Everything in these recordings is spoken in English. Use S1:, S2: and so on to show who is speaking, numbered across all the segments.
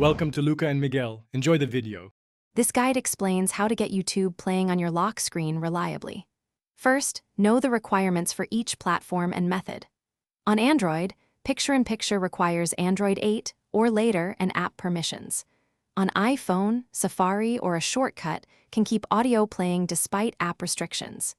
S1: Welcome to Luca and Miguel. Enjoy the video.
S2: This guide explains how to get YouTube playing on your lock screen reliably. First, know the requirements for each platform and method. On Android, Picture-in-Picture requires Android 8 or later and app permissions. On iPhone, Safari or a shortcut can keep audio playing despite app restrictions.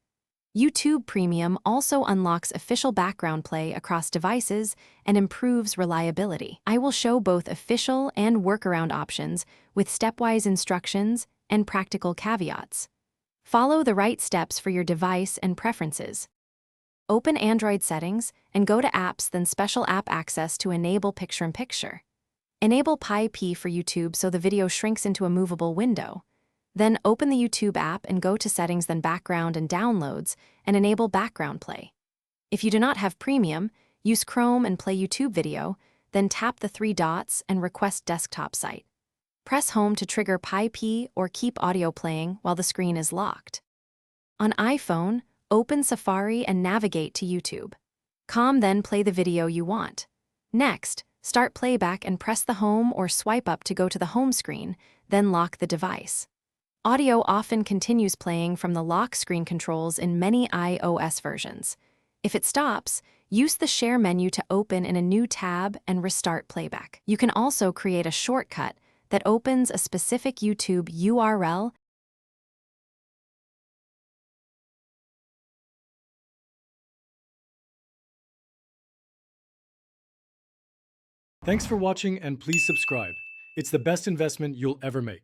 S2: YouTube Premium also unlocks official background play across devices and improves reliability. I will show both official and workaround options with stepwise instructions and practical caveats. Follow the right steps for your device and preferences. Open Android settings and go to Apps, then Special App Access to enable Picture-in-Picture. Enable Pi-P for YouTube so the video shrinks into a movable window. Then open the YouTube app and go to Settings, then Background and Downloads, and enable background play. If you do not have Premium, use Chrome and play YouTube video, then tap the three dots and request desktop site. Press Home to trigger Pi-P or keep audio playing while the screen is locked. On iPhone, open Safari and navigate to YouTube. Then play the video you want. Next, start playback and press the home or swipe up to go to the home screen, then lock the device. Audio often continues playing from the lock screen controls in many iOS versions. If it stops, use the Share menu to open in a new tab and restart playback. You can also create a shortcut that opens a specific YouTube URL.
S1: Thanks for watching and please subscribe. It's the best investment you'll ever make.